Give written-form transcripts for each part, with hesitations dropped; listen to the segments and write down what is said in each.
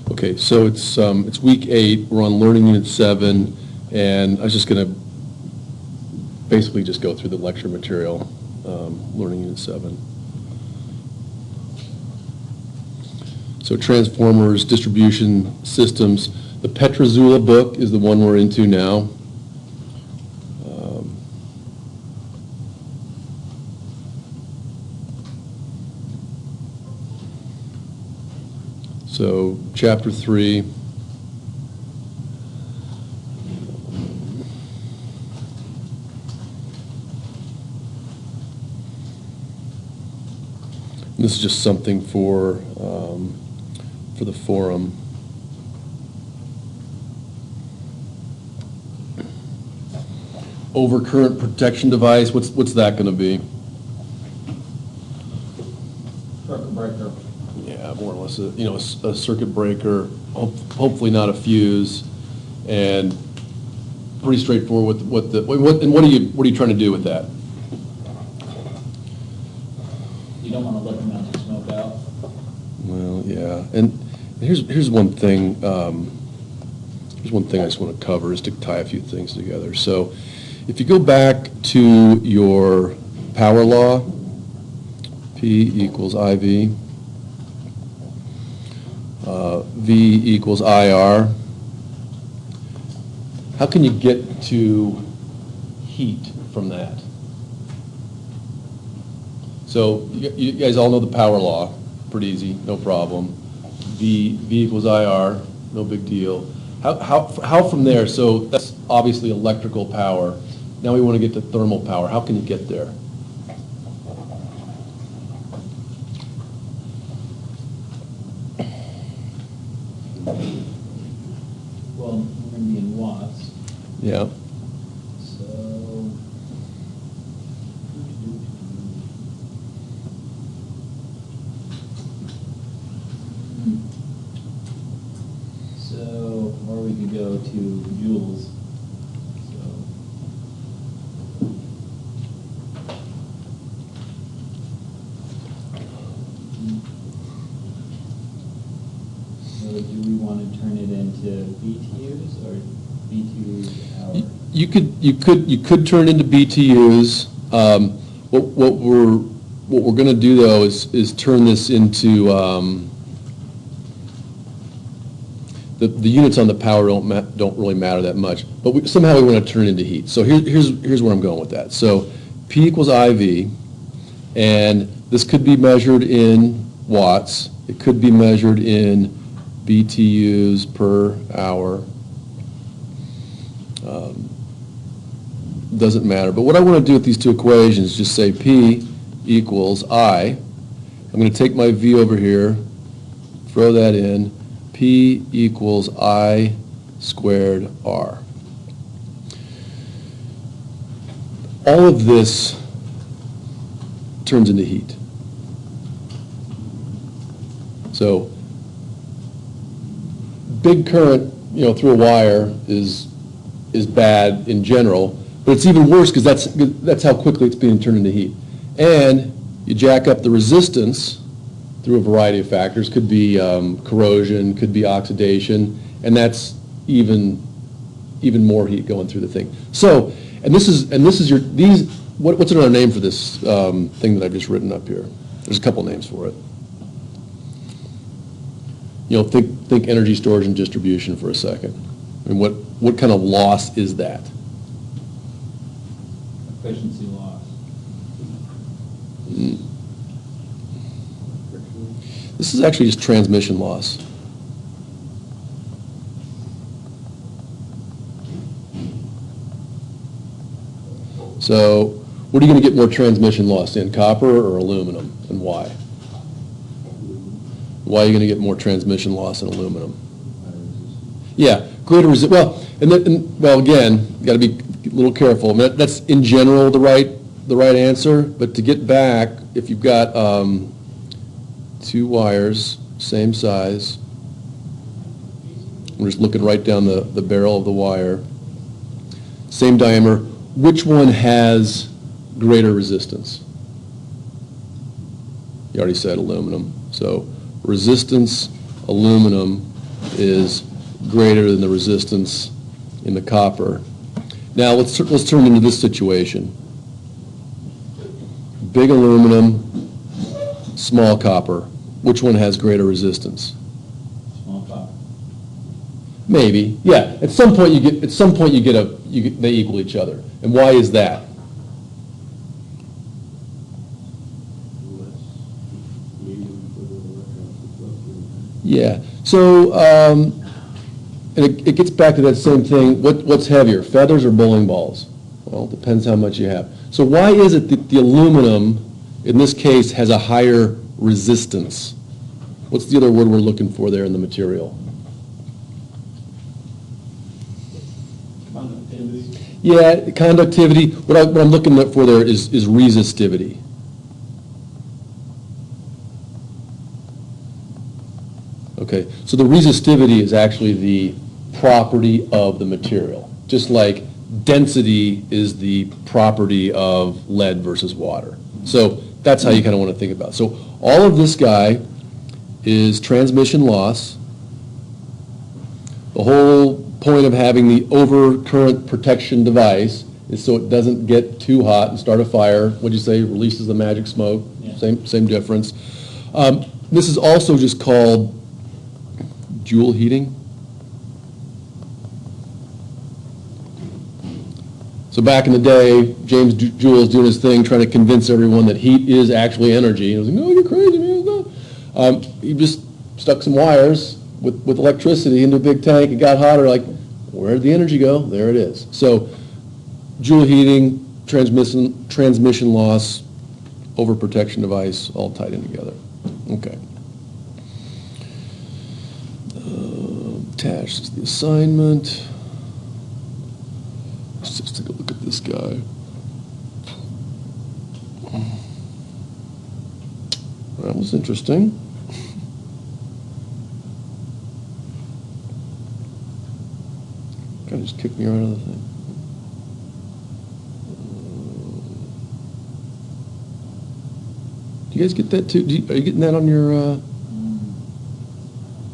Okay, so it's week 8. We're on Learning Unit 7, and I was just going to basically just go through the lecture material, Learning Unit 7. So transformers, distribution systems. The Petrozula book is the one we're into now. So chapter 3. This is just something for the forum. Overcurrent protection device. What's that going to be? Circuit breaker. Yeah, more or less. A circuit breaker. Hopefully not a fuse, and pretty straightforward. What are you trying to do with that? You don't want to let the amount of smoke out. Well, yeah, and here's one thing. Here's one thing I just want to cover, is to tie a few things together. So, if you go back to your power law, P equals IV, V equals IR. How can you get to heat from that? So you guys all know the power law, pretty easy, no problem. V equals IR, no big deal. How from there? So that's obviously electrical power. Now we want to get to thermal power. How can you get there? Well, we're going to be in watts. Yeah. So, or we could go to joules. So do we want to turn it into BTUs or BTUs hour? You could turn it into BTUs. What we're going to do though is turn this into the units on the power don't really matter that much, but somehow we want to turn it into heat. So here's where I'm going with that. So P equals IV, and this could be measured in watts. It could be measured in BTUs per hour. Doesn't matter. But what I want to do with these two equations is just say P equals I. I'm going to take my V over here, throw that in. P equals I squared R. All of this turns into heat. So big current, through a wire is bad in general, but it's even worse because that's how quickly it's being turned into heat. And you jack up the resistance through a variety of factors. Could be corrosion, could be oxidation, and that's even more heat going through the thing. So, what's another name for this thing that I've just written up here? There's a couple names for it. Think energy storage and distribution for a second. I mean, what kind of loss is that? Efficiency loss. This is actually just transmission loss. So, what are you going to get more transmission loss in, copper or aluminum, and why? Why are you going to get more transmission loss in aluminum? Yeah, greater resistance. Well, again, you got to be a little careful. I mean, that's in general the right answer. But to get back, if you've got two wires, same size, we're just looking right down the barrel of the wire, same diameter. Which one has greater resistance? You already said aluminum. So resistance, aluminum, is greater than the resistance in the copper. Now let's turn into this situation. Big aluminum, small copper. Which one has greater resistance? Small copper. Maybe, yeah. At some point they equal each other. And why is that? Yeah. So, and it gets back to that same thing. What's heavier, feathers or bowling balls? Well, it depends how much you have. So why is it that the aluminum, in this case, has a higher resistance? What's the other word we're looking for there in the material? Conductivity. Yeah, conductivity. What I'm looking for there is resistivity. Okay, so the resistivity is actually the property of the material, just like density is the property of lead versus water. So that's how you kind of want to think about it. So all of this guy is transmission loss. The whole point of having the overcurrent protection device is so it doesn't get too hot and start a fire. What'd you say? Releases the magic smoke. Yeah. Same difference. This is also just called joule heating. So back in the day, James Joule was doing his thing, trying to convince everyone that heat is actually energy. And I was like, no, you're crazy, man, it's not. He just stuck some wires with electricity into a big tank. It got hotter, like, where'd the energy go? There it is. So joule heating, transmission loss, overprotection device, all tied in together. Okay. Attached is the assignment. Let's just take a look at this guy. That was interesting. Kind of just kicked me right out of the thing. Do you guys get that too? Are you getting that on your?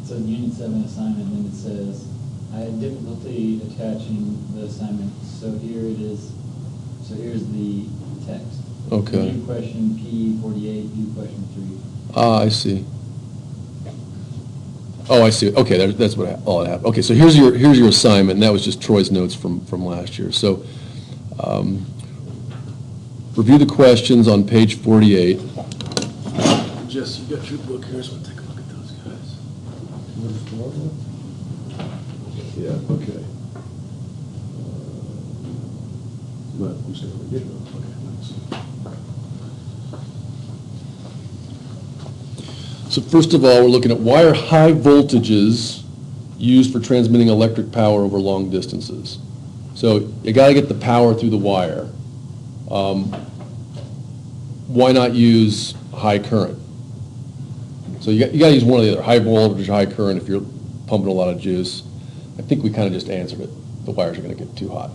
So Unit 7 assignment, then it says, I had difficulty attaching the assignment, so here it is, so here's the text. Okay. View question P48, view question 3. Ah, I see. Oh, I see. Okay, that's all I have. Okay, so here's your assignment, and that was just Troy's notes from last year. So, review the questions on page 48. Jess, you got your book here, so I'll take a look at those guys. Yeah, okay. So first of all, we're looking at why are high voltages used for transmitting electric power over long distances? So you got to get the power through the wire. Why not use high current? So you got to use one or the other, high voltage, high current if you're pumping a lot of juice. I think we kind of just answered it. The wires are going to get too hot.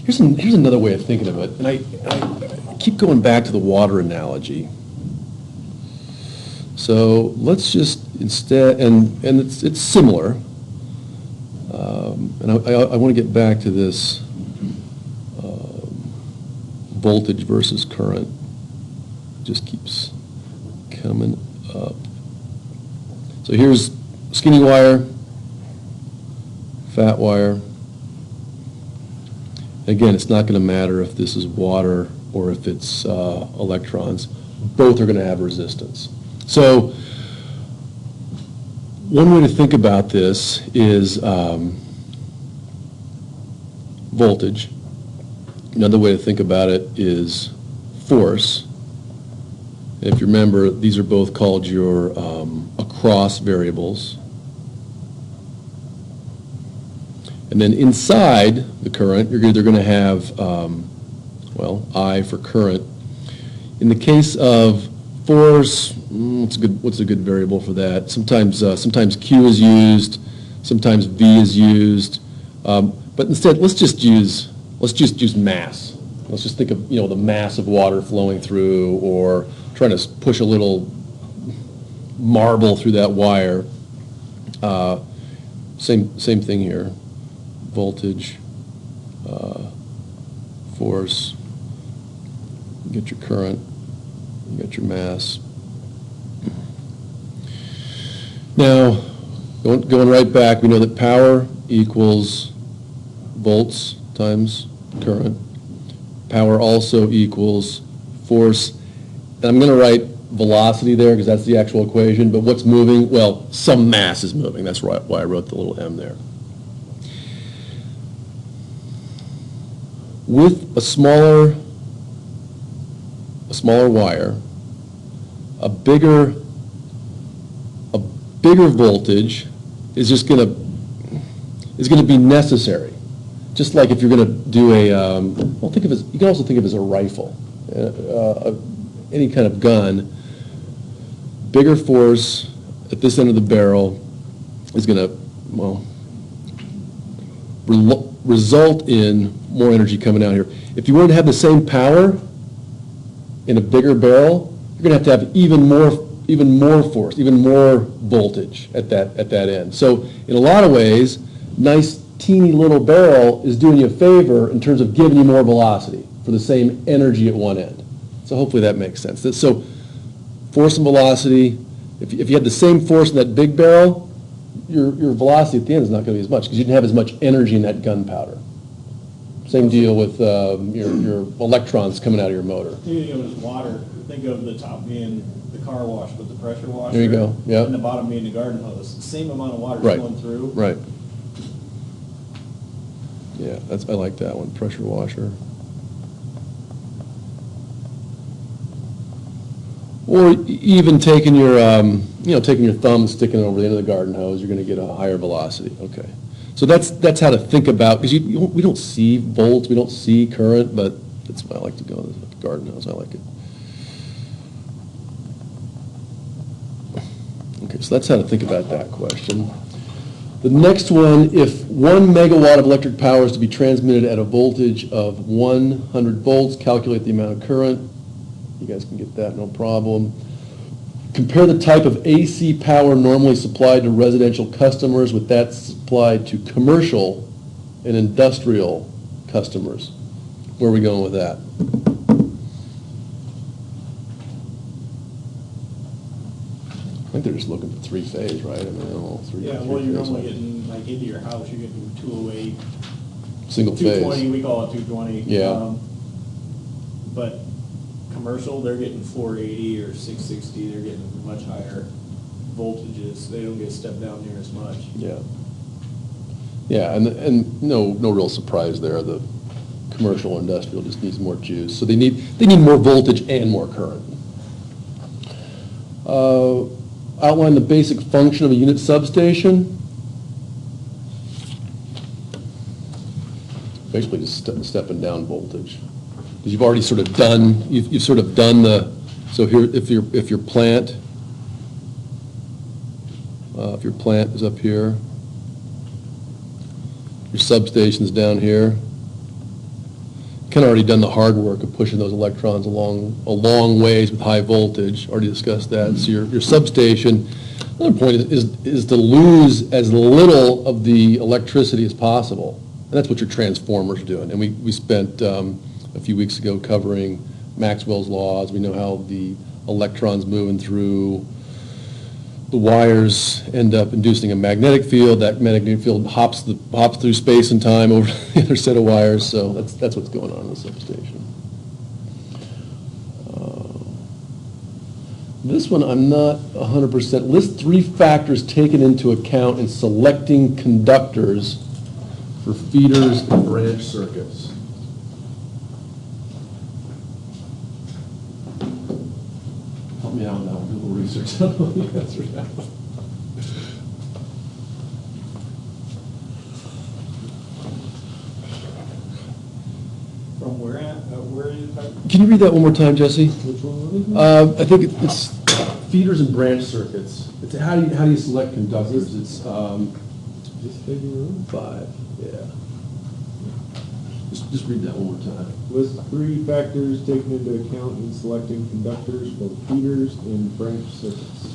Here's another way of thinking of it, and I keep going back to the water analogy. So let's just instead, and it's similar, and I want to get back to this voltage versus current. It just keeps coming up. So here's skinny wire, fat wire. Again, it's not going to matter if this is water or if it's electrons. Both are going to have resistance. So one way to think about this is voltage. Another way to think about it is force. And if you remember, these are both called your across variables. And then inside the current, you're either going to have, I for current. In the case of force, what's a good variable for that? Sometimes Q is used, sometimes V is used, but instead let's just use mass. Let's just think of the mass of water flowing through, or trying to push a little marble through that wire. Same thing here. Voltage, force, you get your current, you get your mass. Now, going right back, we know that power equals volts times current. Power also equals force. And I'm going to write velocity there because that's the actual equation, but what's moving? Well, some mass is moving. That's why I wrote the little m there. With a smaller wire, a bigger voltage is just going to be necessary. Just like if you're going to do well, think of it, you can also think of it as a rifle, any kind of gun. Bigger force at this end of the barrel is going to, well, result in more energy coming out here. If you wanted to have the same power in a bigger barrel, you're going to have even more force, even more voltage at that end. So in a lot of ways, nice teeny little barrel is doing you a favor in terms of giving you more velocity for the same energy at one end. So hopefully that makes sense. So force and velocity, if you had the same force in that big barrel, your velocity at the end is not going to be as much because you didn't have as much energy in that gunpowder. Same deal with your electrons coming out of your motor. Think of it as water. Think of the top being the car wash with the pressure washer. There you go. Yeah. And the bottom being the garden hose. Same amount of water Right. flowing through. Right. Yeah, I like that one, pressure washer. Or even taking your thumb and sticking it over the end of the garden hose, you're going to get a higher velocity. Okay, so that's how to think about, because we don't see volts, we don't see current, but that's why I like to go with the garden hose. I like it. Okay, so that's how to think about that question. The next one, if 1 megawatt of electric power is to be transmitted at a voltage of 100 volts, calculate the amount of current. You guys can get that, no problem. Compare the type of AC power normally supplied to residential customers with that supplied to commercial and industrial customers. Where are we going with that? I think they're just looking for three-phase, right? I mean, all three. Yeah, well, you're normally getting, like, into your house, you're getting 208. Single phase. 220, we call it 220. Yeah. But commercial, they're getting 480 or 660, they're getting much higher voltages. They don't get stepped down near as much. Yeah. Yeah, and no real surprise there. The commercial industrial just needs more juice. So they need more voltage and more current. Outline the basic function of a unit substation. Basically just stepping down voltage. Because you've already sort of done, you've sort of done the, so here, if your plant is up here, your substation's down here, kind of already done the hard work of pushing those electrons a long ways with high voltage. Already discussed that. So your substation, another point is to lose as little of the electricity as possible. And that's what your transformers are doing. And we spent a few weeks ago covering Maxwell's laws. We know how the electrons moving through the wires end up inducing a magnetic field. That magnetic field hops through space and time over the other set of wires. So that's what's going on in the substation. This one I'm not 100%. List 3 factors taken into account in selecting conductors for feeders and branch circuits. Help me out with that one. Do a little research. I don't know the answer to that one. From where at? Where are you talking? Can you read that one more time, Jesse? Which one? I think it's feeders and branch circuits. It's how do you select conductors? It's Just figure 5. Yeah. Just read that one more time. List 3 factors taken into account in selecting conductors for feeders and branch circuits.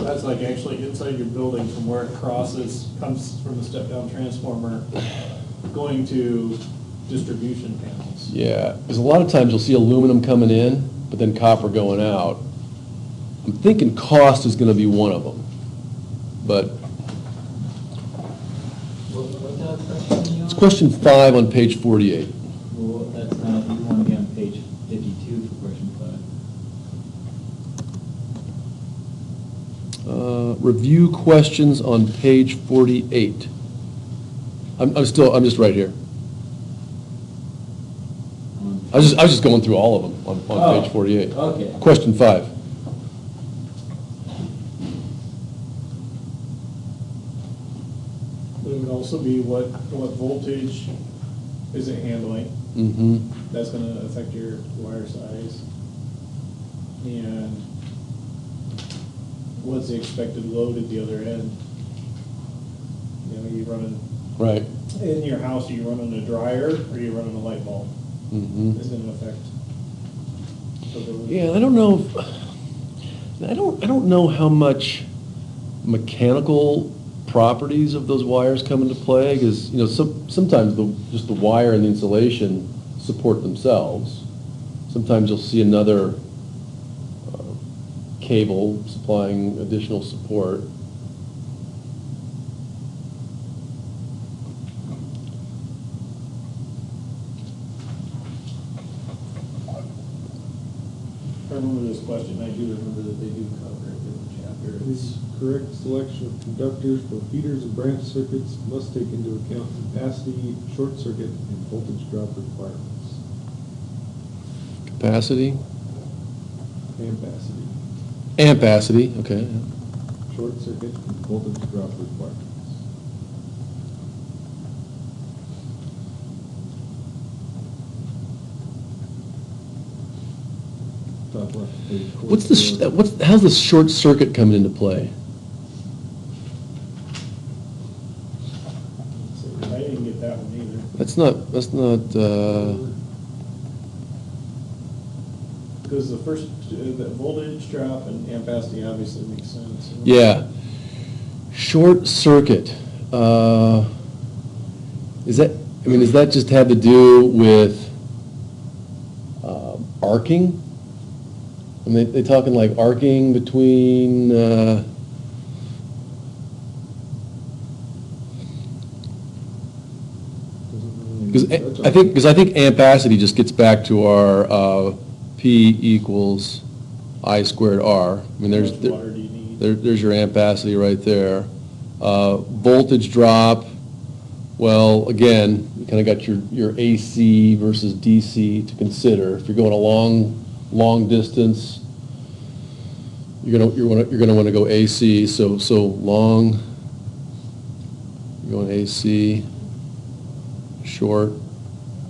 That's like actually inside your building from where it crosses, comes from the step-down transformer, going to distribution panels. Yeah, because a lot of times you'll see aluminum coming in, but then copper going out. I'm thinking cost is gonna be one of them, but What question are you on? it's question 5 on page 48. Well, that's not, you want to be on page 52 for question 5. Review questions on page 48. I'm just right here. I was just going through all of them on Oh, page 48. okay. Question 5. But it would also be what voltage is it handling? Mm-hmm. That's gonna affect your wire size. And what's the expected load at the other end? You know, you running, Right. in your house, are you running a dryer or are you running a light bulb? Mm-hmm. Is gonna affect. Yeah, I don't know. I don't know how much mechanical properties of those wires come into play, because, you know, sometimes just the wire and the insulation support themselves. Sometimes you'll see another cable supplying additional support. I remember this question, I do remember that they do cover it in the chapter. The correct selection of conductors for feeders and branch circuits must take into account capacity, short circuit, and voltage drop requirements. Capacity? Ampacity, Ampacity, okay. Yeah. short circuit, and voltage drop requirements. Top left page. How's the short circuit coming into play? I didn't get that one either. That's not, Because the first, the voltage drop and ampacity obviously makes sense. yeah. Short circuit, does that just have to do with arcing? I mean, they talking like arcing between, because I think ampacity just gets back to our P equals I squared R. I mean, How much water do you need? there's your ampacity right there. Voltage drop, well, again, you kind of got your AC versus DC to consider. If you're going a long distance, you're gonna want to go AC. So long, you're going AC. Short,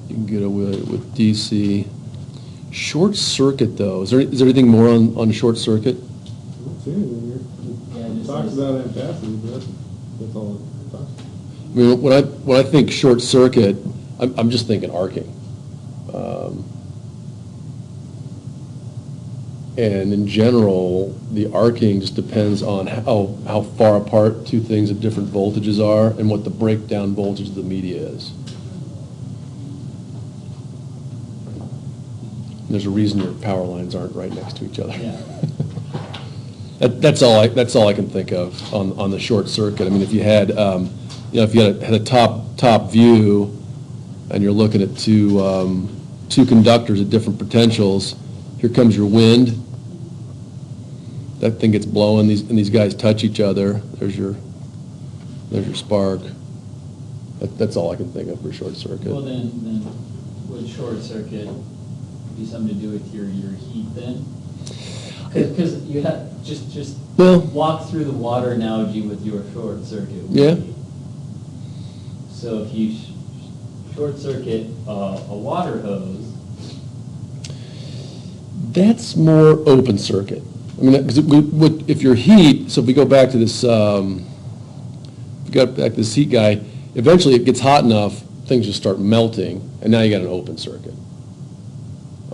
you can get away with DC. Short circuit, though, is there anything more on short circuit? I don't see anything here. Yeah, it It just talks says- about ampacity, but that's all it talks about. I mean, when I think short circuit, I'm just thinking arcing. And in general, the arcing just depends on how far apart two things at different voltages are and what the breakdown voltage of the media is. There's a reason your power lines aren't right next to each other. Yeah. That's all I can think of on the short circuit. I mean, if you had, if you had a top view and you're looking at two conductors at different potentials, here comes your wind. That thing gets blowing, and these guys touch each other. There's your spark. That's all I can think of for short circuit. Well, then would short circuit be something to do with your heat then? Because you have, just Well- walk through the water analogy with your short circuit. Yeah. So if you short circuit a water hose, That's more open circuit. I mean, because if your heat, so if we go back to this, heat guy, eventually it gets hot enough, things just start melting, and now you got an open circuit.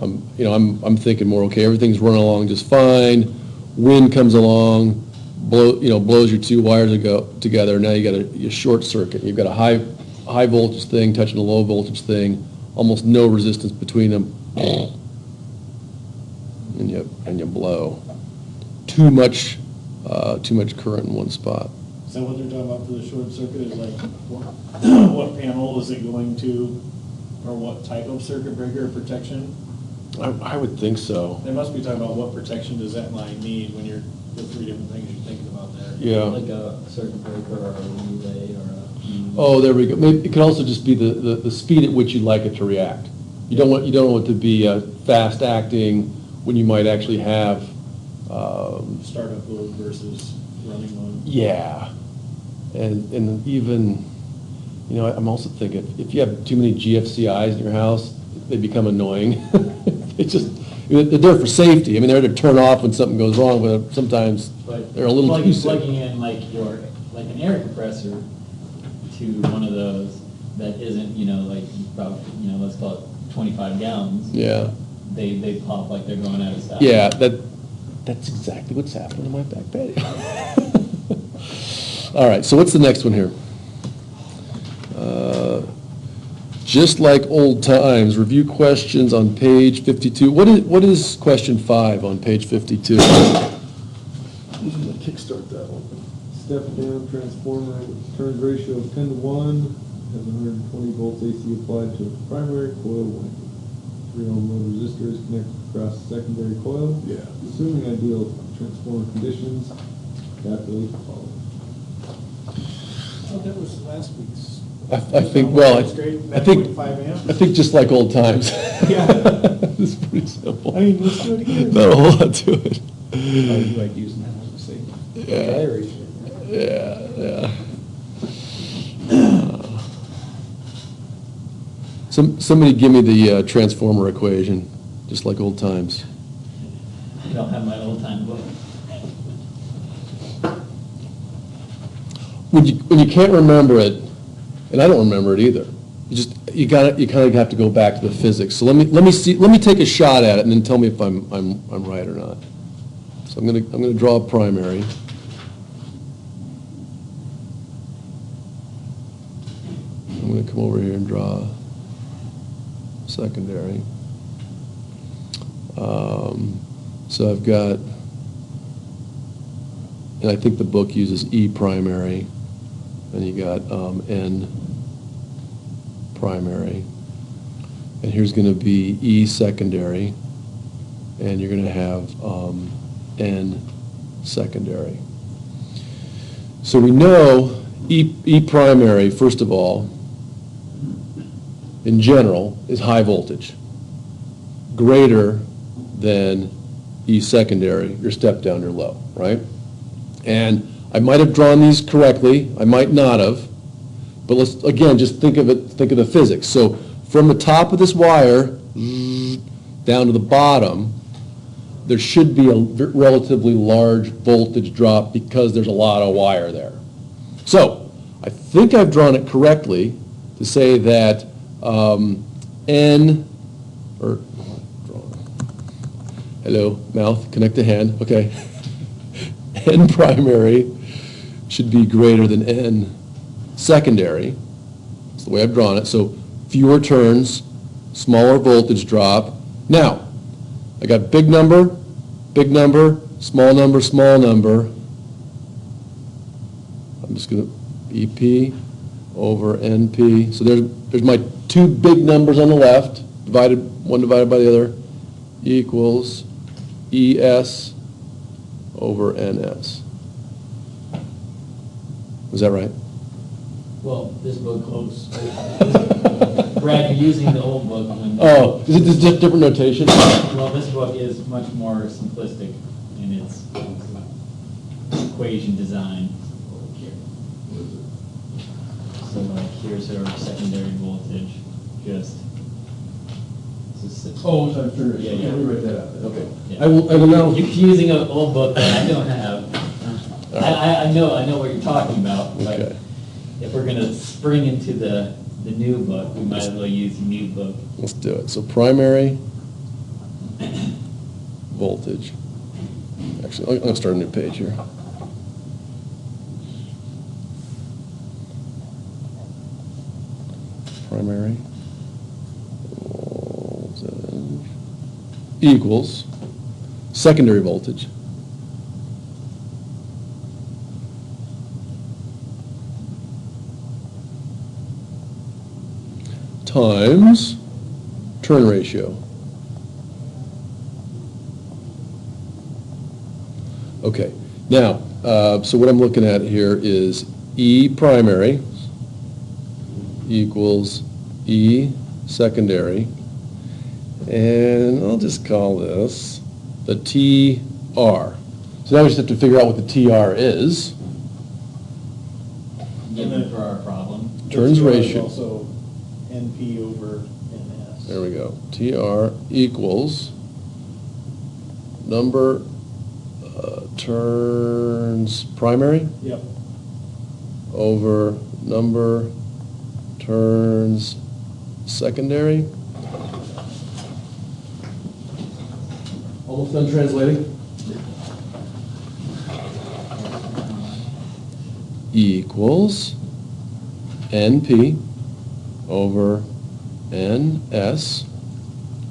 I'm thinking more, okay, everything's running along just fine, wind comes along, blows your two wires together. Now you got a short circuit. You've got a high voltage thing touching a low voltage thing, almost no resistance between them, and you blow. Too much current in one spot. Is that what they're talking about for the short circuit, is like, what panel is it going to, or what type of circuit breaker or protection? I would think so. They must be talking about what protection does that line need when you're, the three different things you're thinking about there. Yeah. Like a circuit breaker or a relay or a. Oh, there we go. Maybe it could also just be the speed at which you'd like it to react. You don't want it to be fast acting when you might actually have. Startup load versus running load. Yeah, and even, I'm also thinking, if you have too many GFCIs in your house, they become annoying. They're there for safety. I mean, they're there to turn off when something goes wrong, but sometimes they're a little too safe. Plugging in like an air compressor to one of those that isn't, like about, let's call it 25 gallons. Yeah. They pop like they're going out of style. Yeah, that's exactly what's happening in my back patio. All right, so what's the next one here? Just like old times, review questions on page 52. What is question 5 on page 52? Kickstart that one. Step down transformer with turns ratio of 10 to 1, has 120 volts AC applied to a primary coil winding. 3 ohm load resistor is connected across the secondary coil. Yeah. Assuming ideal transformer conditions, calculate the following. Oh, that was last week's. I think, well, I think 9.5 amp? I think just like old times. Yeah. It's pretty simple. I mean, let's do it again. Not a whole lot to it. You like using that one to say? Yeah. Somebody give me the transformer equation, just like old times. I don't have my old time book. When you can't remember it, and I don't remember it either, you kind of have to go back to the physics. So let me take a shot at it and then tell me if I'm right or not. So I'm gonna draw a primary. I'm gonna come over here and draw secondary. So I've got, and I think the book uses E primary, and you got N primary, and here's going to be E secondary, and you're going to have N secondary. So we know E primary, first of all, in general, is high voltage, greater than E secondary, your step down, your low, right? And I might have drawn these correctly, I might not have, but let's, again, just think of the physics. So from the top of this wire down to the bottom, there should be a relatively large voltage drop because there's a lot of wire there. So I think I've drawn it correctly to say that hello, mouth, connect to hand, okay. N primary should be greater than N secondary. That's the way I've drawn it. So fewer turns, smaller voltage drop. Now, I got big number, small number, small number. I'm just going to EP over NP. So there's my two big numbers on the left, one divided by the other, equals ES over NS. Was that right? Well, this book close. Brad, you're using the old book. Oh, is it just different notation? Well, this book is much more simplistic in its equation design. So like here's our secondary voltage, just. Oh, so I'm sure. Yeah, yeah. Let me write that out. Okay. Yeah. I will now. You're using an old book that I don't have. I know what you're talking about, but Okay. if we're gonna spring into the new book, we might as well use the new book. Let's do it. So primary voltage. Actually, I'm going to start a new page here. primary voltage equals secondary voltage times turn ratio. Okay, now, so what I'm looking at here is E primary equals E secondary, and I'll just call this the TR. So now we just have to figure out what the TR is. Given for our problem. Turns TR is ratio. Also NP over NS. There we go. TR equals number turns primary Yep. over number turns secondary. Almost done translating. Equals NP over NS.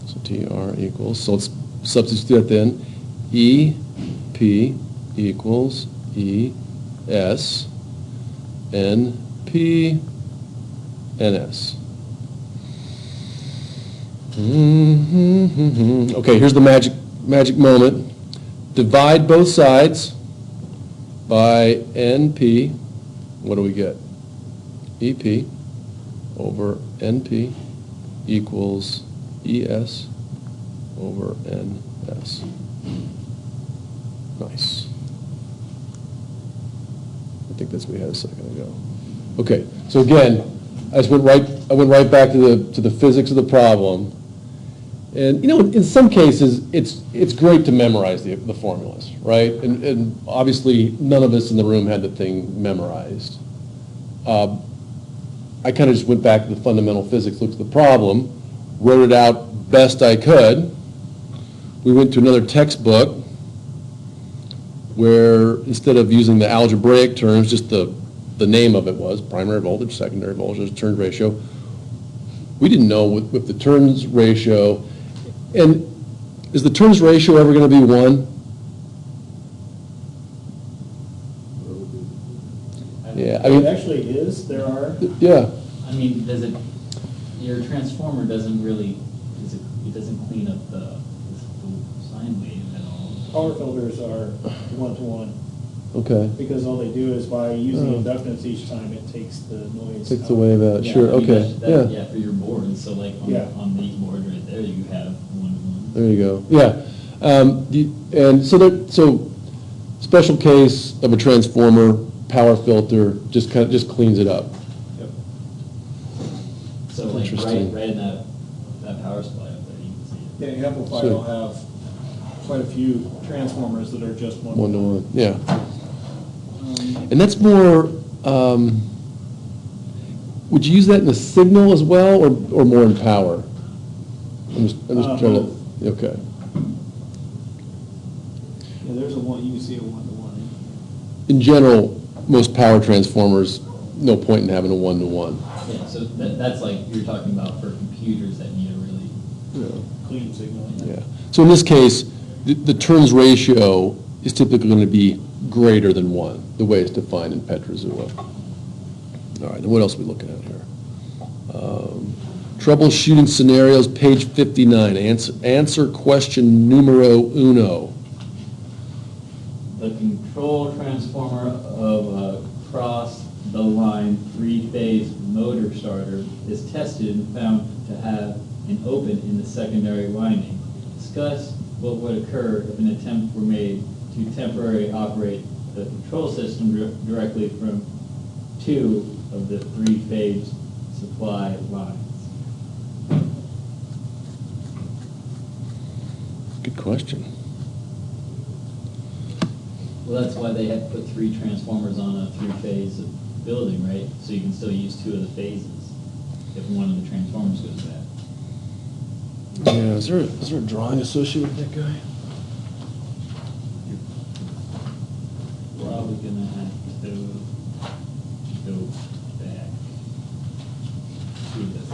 So TR equals, so let's substitute that then. EP equals ES NP NS. Okay, here's the magic moment. Divide both sides by NP. What do we get? EP over NP equals ES over NS. Nice. I think that's what we had a second ago. Okay, so again, I went right back to the physics of the problem. And you know, in some cases, it's great to memorize the formulas, right? And obviously, none of us in the room had the thing memorized. I kind of just went back to the fundamental physics, looked at the problem, wrote it out best I could. We went to another textbook where instead of using the algebraic terms, just the name of it was primary voltage, secondary voltage, turns ratio. We didn't know with the turns ratio, and is the turns ratio ever going to be 1? Yeah, I It mean, actually is, there are. yeah, I mean, your transformer doesn't really, it doesn't clean up the sine wave at all. Power filters are one-to-one, okay. because all they do is by using Oh. inductance each time, it takes the noise Takes out. the wave out, Yeah, sure, I mean, okay, that's- yeah. Yeah, for your board, so like Yeah. on these boards right there, you have one-to-one. There you go, yeah. And so special case of a transformer, power filter, just cleans it up. Yep. So like Interesting. right in that power supply up there, you can see it. Yeah, Amplify So- will have quite a few transformers that are just one. 1-to-1, yeah. And that's more, would you use that in a signal as well, or more in power? I'm just trying to, okay. Yeah, there's a one, you can see a one-to-one. In general, most power transformers, no point in having a 1-to-1. Yeah, so that's like, you're talking about for computers that need a really, Clean signal. Yeah. So in this case, the turns ratio is typically going to be greater than 1, the way it's defined in Petrozilla. All right, then what else are we looking at here? Troubleshooting scenarios, page 59. Answer question numero uno. the control transformer of a cross-the-line three-phase motor starter is tested and found to have an open in the secondary winding. Discuss what would occur if an attempt were made to temporarily operate the control system directly from 2 of the 3-phase supply lines. Good question. Well, that's why they had to put 3 transformers on a 3-phase building, right? So you can still use 2 of the phases if one of the transformers goes bad. Yeah, is there a drawing associated with that guy? Probably gonna have to go back to this.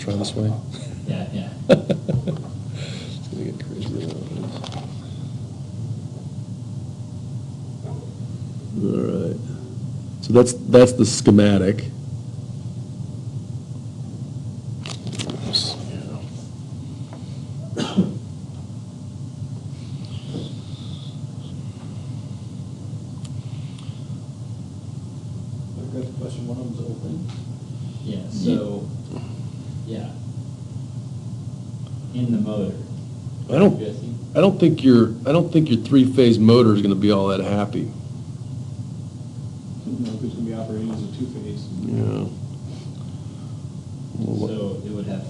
try this way? Yeah, yeah. It's gonna get crazy. All right. So that's the schematic. I've got the question, one of them's open. Yeah, so, yeah. In the motor. Jesse? I don't think your three-phase motor is gonna be all that happy. I don't know if it's gonna be operating as a two-phase. Yeah. So it would have a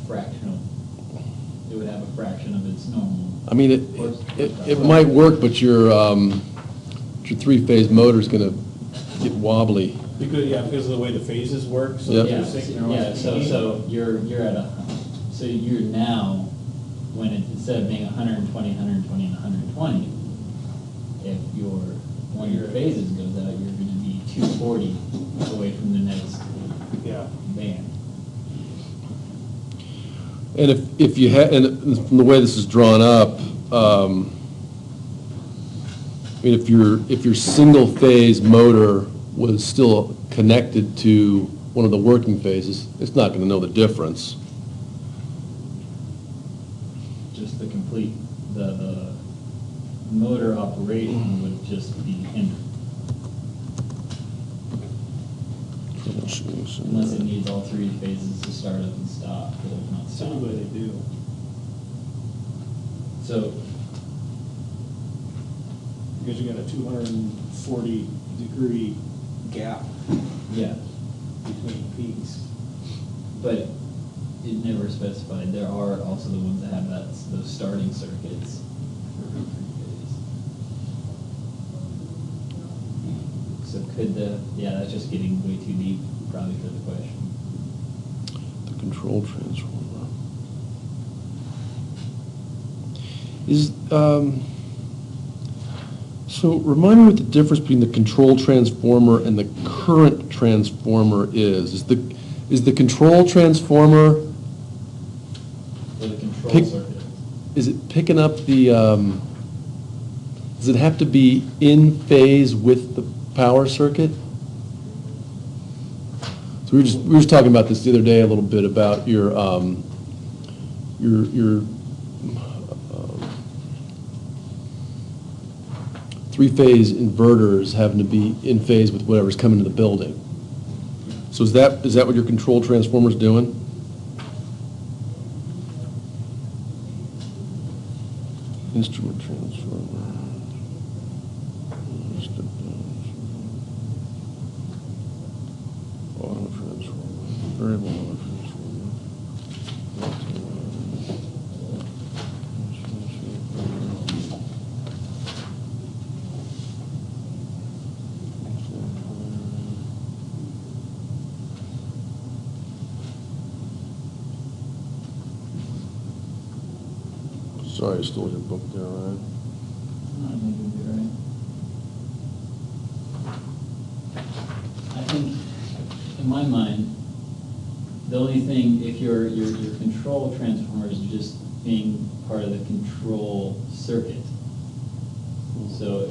fraction of its normal. I mean, it might work, but your three-phase motor's gonna get wobbly. Because of the way the phases work, so Yep. they're Yeah, syncing. yeah, so you're at so you're now, when instead of being 120, 120, and 120, if one of your phases goes out, you're gonna be 240 away from the next Yeah. band. And if you and from the way this is drawn up, I mean, if your single-phase motor was still connected to one of the working phases, it's not gonna know the difference. Just the complete, the motor operation would just be hindered, unless it needs all three phases to start up and stop, it will not stop. Typically they do. So, Because you got a 240-degree gap yeah, between peaks. but it never specified, there are also the ones that have those starting circuits for three-phase. So that's just getting way too deep, probably, for the question. The control transformer. So remind me what the difference between the control transformer and the current transformer is. Is the control transformer, For the control Pick- circuit. is it picking up the, does it have to be in phase with the power circuit? So we were just talking about this the other day a little bit about your three-phase inverters having to be in phase with whatever's coming to the building. So is that what your control transformer's doing? Instrument transformer. Auto transformer, variable auto transformer. Sorry, I stole your book there, Ryan. I think you'll be right. I think, in my mind, the only thing, if your control transformer is just being part of the control circuit. So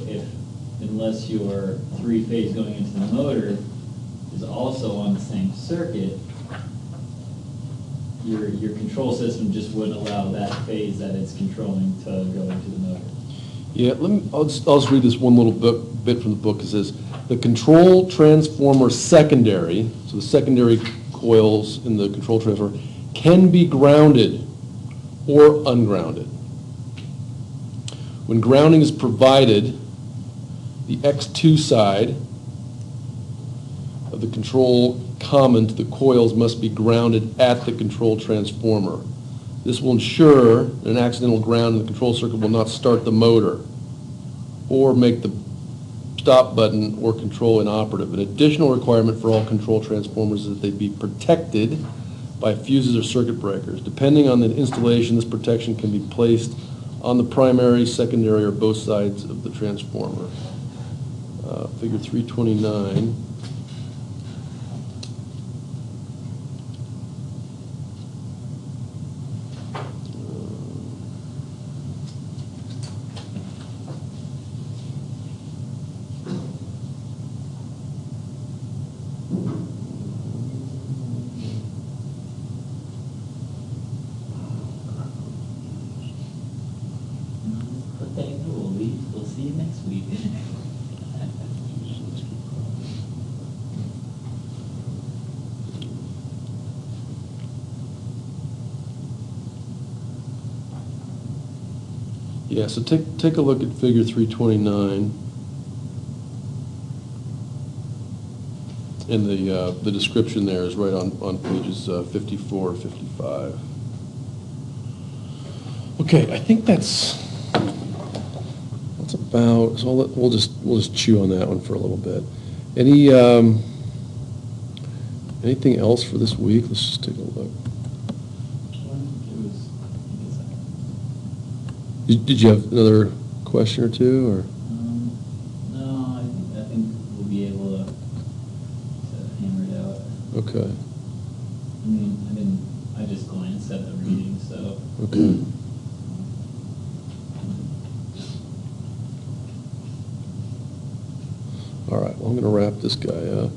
unless your three-phase going into the motor is also on the same circuit, your control system just wouldn't allow that phase that it's controlling to go into the motor. Yeah, I'll just read this one little bit from the book. It says, the control transformer secondary, so the secondary coils in the control transformer, can be grounded or ungrounded. When grounding is provided, the X2 side of the control common to the coils must be grounded at the control transformer. This will ensure that an accidental ground in the control circuit will not start the motor or make the stop button or control inoperative. An additional requirement for all control transformers is that they be protected by fuses or circuit breakers. Depending on the installation, this protection can be placed on the primary, secondary, or both sides of the transformer. Figure 329. Yeah, so take a look at figure 329. And the description there is right on pages 54, 55. Okay, I think that's about, so we'll just chew on that one for a little bit. Any, anything else for this week? Let's just take a look. Did you have another question or two, or? No, I think we'll be able to hammer it out. Okay. I just glanced at the reading, so. Okay. All right, well, I'm going to wrap this guy up.